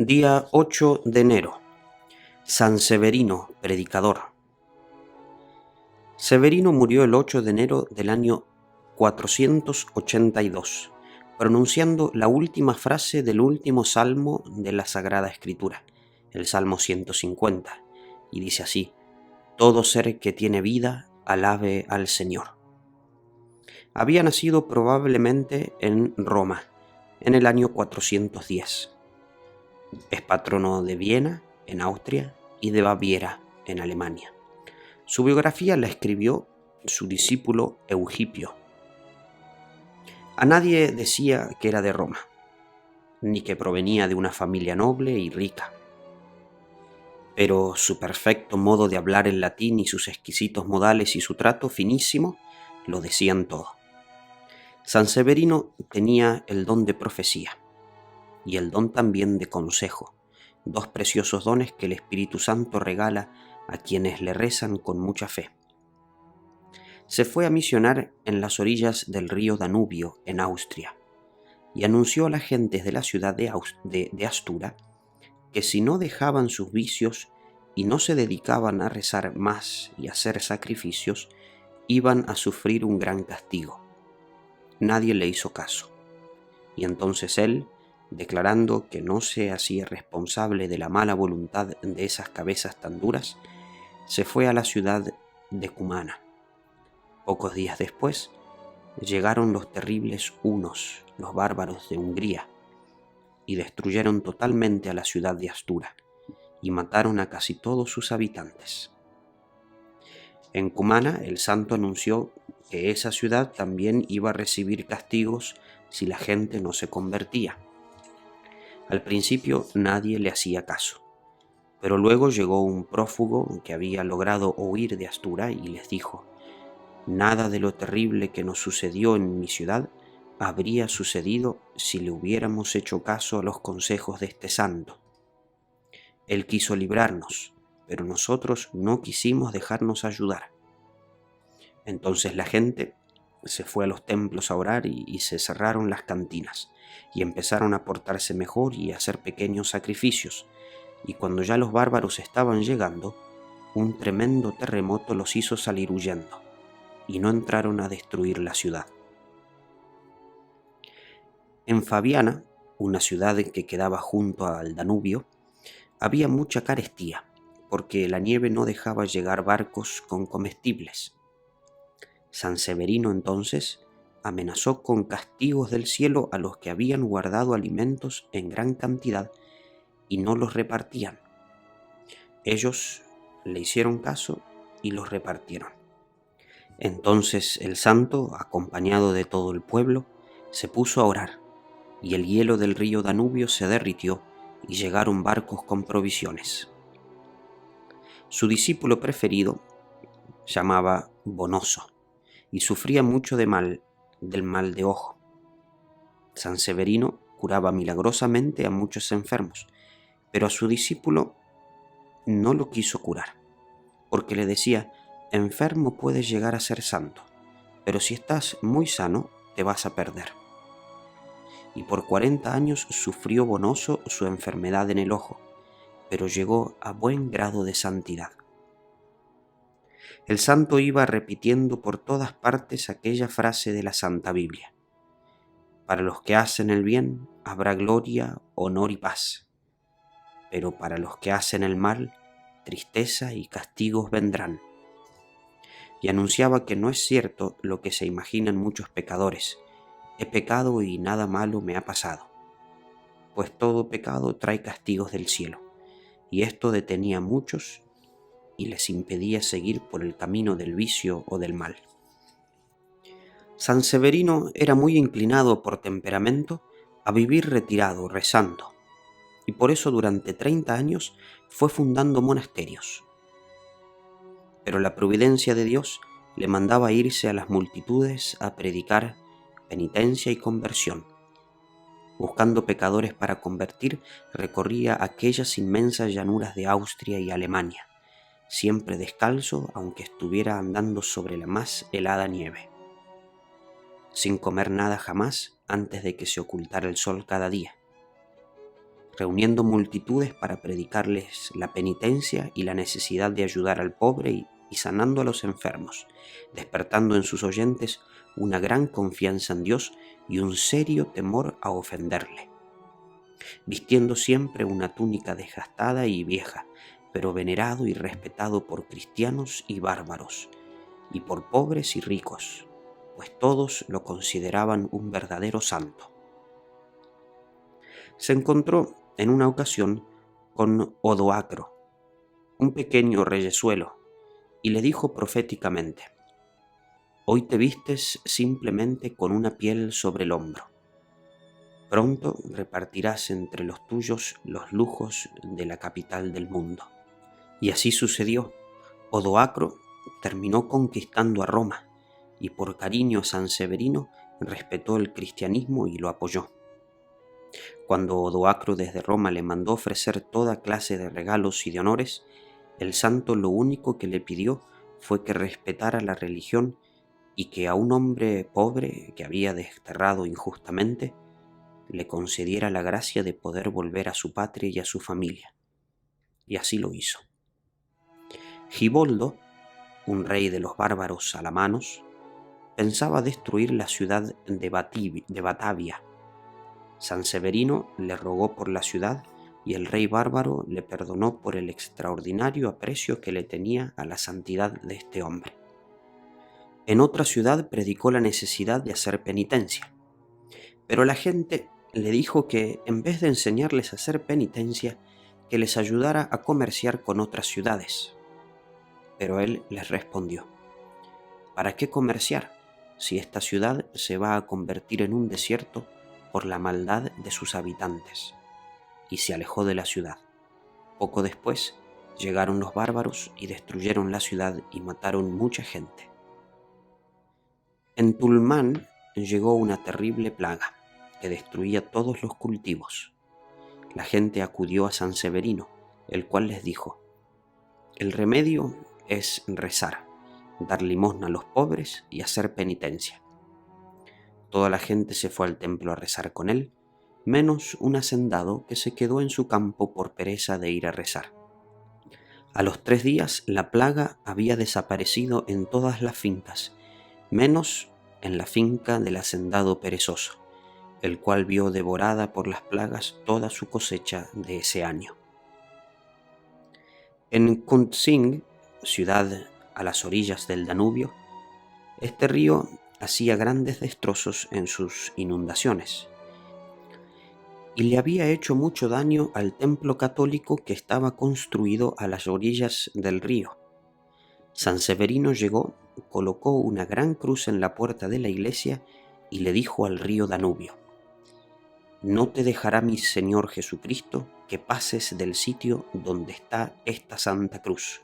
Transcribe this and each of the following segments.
Día 8 de enero. San Severino, predicador. Severino murió el 8 de enero del año 482, pronunciando la última frase del último salmo de la Sagrada Escritura, el Salmo 150, y dice así: todo ser que tiene vida, alabe al Señor. Había nacido probablemente en Roma, en el año 410. Es patrono de Viena, en Austria, y de Baviera, en Alemania. Su biografía la escribió su discípulo Eugipio. A nadie decía que era de Roma, ni que provenía de una familia noble y rica. Pero su perfecto modo de hablar en latín y sus exquisitos modales y su trato finísimo lo decían todo. San Severino tenía el don de profecía y el don también de consejo, dos preciosos dones que el Espíritu Santo regala a quienes le rezan con mucha fe. Se fue a misionar en las orillas del río Danubio, en Austria, y anunció a las gentes de la ciudad de Astura que si no dejaban sus vicios y no se dedicaban a rezar más y a hacer sacrificios, iban a sufrir un gran castigo. Nadie le hizo caso, y entonces él, declarando que no se hacía responsable de la mala voluntad de esas cabezas tan duras, se fue a la ciudad de Cumana. Pocos días después, llegaron los terribles hunos, los bárbaros de Hungría, y destruyeron totalmente a la ciudad de Astura, y mataron a casi todos sus habitantes. En Cumana, el santo anunció que esa ciudad también iba a recibir castigos si la gente no se convertía. Al principio nadie le hacía caso, pero luego llegó un prófugo que había logrado huir de Astura y les dijo: nada de lo terrible que nos sucedió en mi ciudad habría sucedido si le hubiéramos hecho caso a los consejos de este santo. Él quiso librarnos, pero nosotros no quisimos dejarnos ayudar. Entonces la gente se fue a los templos a orar y se cerraron las cantinas, y empezaron a portarse mejor y a hacer pequeños sacrificios, y cuando ya los bárbaros estaban llegando, un tremendo terremoto los hizo salir huyendo, y no entraron a destruir la ciudad. En Fabiana, una ciudad que quedaba junto al Danubio, había mucha carestía, porque la nieve no dejaba llegar barcos con comestibles. San Severino entonces amenazó con castigos del cielo a los que habían guardado alimentos en gran cantidad y no los repartían. Ellos le hicieron caso y los repartieron. Entonces el santo, acompañado de todo el pueblo, se puso a orar, y el hielo del río Danubio se derritió y llegaron barcos con provisiones. Su discípulo preferido llamaba Bonoso y sufría mucho del mal de ojo. San Severino curaba milagrosamente a muchos enfermos, pero a su discípulo no lo quiso curar, porque le decía: enfermo puedes llegar a ser santo, pero si estás muy sano te vas a perder. Y por 40 años sufrió Bonoso su enfermedad en el ojo, pero llegó a buen grado de santidad. El santo iba repitiendo por todas partes aquella frase de la Santa Biblia: para los que hacen el bien habrá gloria, honor y paz, pero para los que hacen el mal, tristeza y castigos vendrán. Y anunciaba que no es cierto lo que se imaginan muchos pecadores: he pecado y nada malo me ha pasado. Pues todo pecado trae castigos del cielo, y esto detenía a muchos y les impedía seguir por el camino del vicio o del mal. San Severino era muy inclinado por temperamento a vivir retirado, rezando, y por eso durante 30 años fue fundando monasterios. Pero la providencia de Dios le mandaba irse a las multitudes a predicar penitencia y conversión. Buscando pecadores para convertir, recorría aquellas inmensas llanuras de Austria y Alemania, siempre descalzo, aunque estuviera andando sobre la más helada nieve, sin comer nada jamás antes de que se ocultara el sol cada día. reuniendo multitudes para predicarles la penitencia y la necesidad de ayudar al pobre y sanando a los enfermos, despertando en sus oyentes una gran confianza en Dios y un serio temor a ofenderle. Vistiendo siempre una túnica desgastada y vieja, pero venerado y respetado por cristianos y bárbaros, y por pobres y ricos, pues todos lo consideraban un verdadero santo. Se encontró en una ocasión con Odoacro, un pequeño reyesuelo, y le dijo proféticamente: «Hoy te vistes simplemente con una piel sobre el hombro. Pronto repartirás entre los tuyos los lujos de la capital del mundo». Y así sucedió. Odoacro terminó conquistando a Roma, y por cariño a San Severino respetó el cristianismo y lo apoyó. Cuando Odoacro desde Roma le mandó ofrecer toda clase de regalos y de honores, el santo lo único que le pidió fue que respetara la religión y que a un hombre pobre que había desterrado injustamente le concediera la gracia de poder volver a su patria y a su familia. Y así lo hizo. Giboldo, un rey de los bárbaros alamanos, pensaba destruir la ciudad de Batavia. San Severino le rogó por la ciudad y el rey bárbaro le perdonó por el extraordinario aprecio que le tenía a la santidad de este hombre. En otra ciudad predicó la necesidad de hacer penitencia, pero la gente le dijo que en vez de enseñarles a hacer penitencia, que les ayudara a comerciar con otras ciudades. Pero él les respondió: «¿Para qué comerciar si esta ciudad se va a convertir en un desierto por la maldad de sus habitantes?» Y se alejó de la ciudad. Poco después llegaron los bárbaros y destruyeron la ciudad y mataron mucha gente. En Tulmán llegó una terrible plaga que destruía todos los cultivos. La gente acudió a San Severino, el cual les dijo: «El remedio es rezar, dar limosna a los pobres y hacer penitencia». Toda la gente se fue al templo a rezar con él, menos un hacendado que se quedó en su campo por pereza de ir a rezar. A los 3 días la plaga había desaparecido en todas las fincas, menos en la finca del hacendado perezoso, el cual vio devorada por las plagas toda su cosecha de ese año. En Kuntzing, ciudad a las orillas del Danubio, este río hacía grandes destrozos en sus inundaciones y le había hecho mucho daño al templo católico que estaba construido a las orillas del río. San Severino llegó, colocó una gran cruz en la puerta de la iglesia y le dijo al río Danubio: «No te dejará mi Señor Jesucristo que pases del sitio donde está esta santa cruz».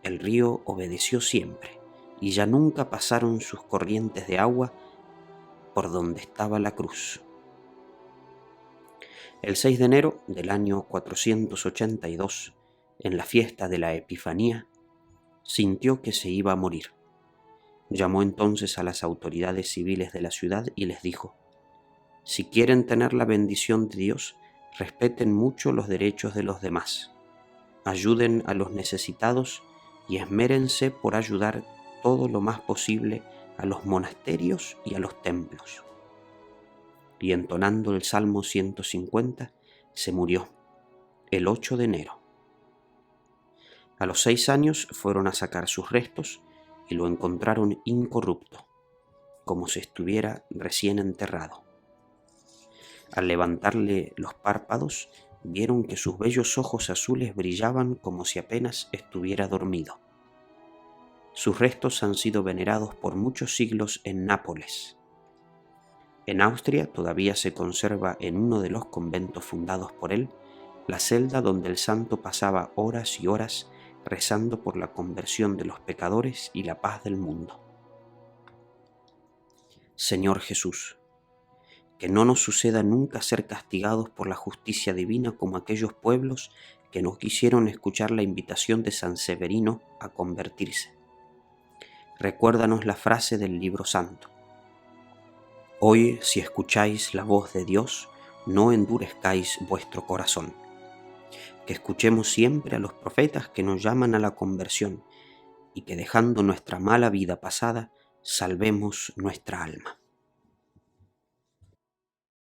El río obedeció siempre, y ya nunca pasaron sus corrientes de agua por donde estaba la cruz. El 6 de enero del año 482, en la fiesta de la Epifanía, sintió que se iba a morir. Llamó entonces a las autoridades civiles de la ciudad y les dijo: «Si quieren tener la bendición de Dios, respeten mucho los derechos de los demás, ayuden a los necesitados y esmérense por ayudar todo lo más posible a los monasterios y a los templos». Y entonando el Salmo 150, se murió el 8 de enero. A los 6 años fueron a sacar sus restos y lo encontraron incorrupto, como si estuviera recién enterrado. Al levantarle los párpados, vieron que sus bellos ojos azules brillaban como si apenas estuviera dormido. Sus restos han sido venerados por muchos siglos en Nápoles. En Austria todavía se conserva en uno de los conventos fundados por él la celda donde el santo pasaba horas y horas rezando por la conversión de los pecadores y la paz del mundo. Señor Jesús, que no nos suceda nunca ser castigados por la justicia divina como aquellos pueblos que no quisieron escuchar la invitación de San Severino a convertirse. Recuérdanos la frase del libro santo: «Hoy, si escucháis la voz de Dios, no endurezcáis vuestro corazón. Que escuchemos siempre a los profetas que nos llaman a la conversión y que dejando nuestra mala vida pasada, salvemos nuestra alma.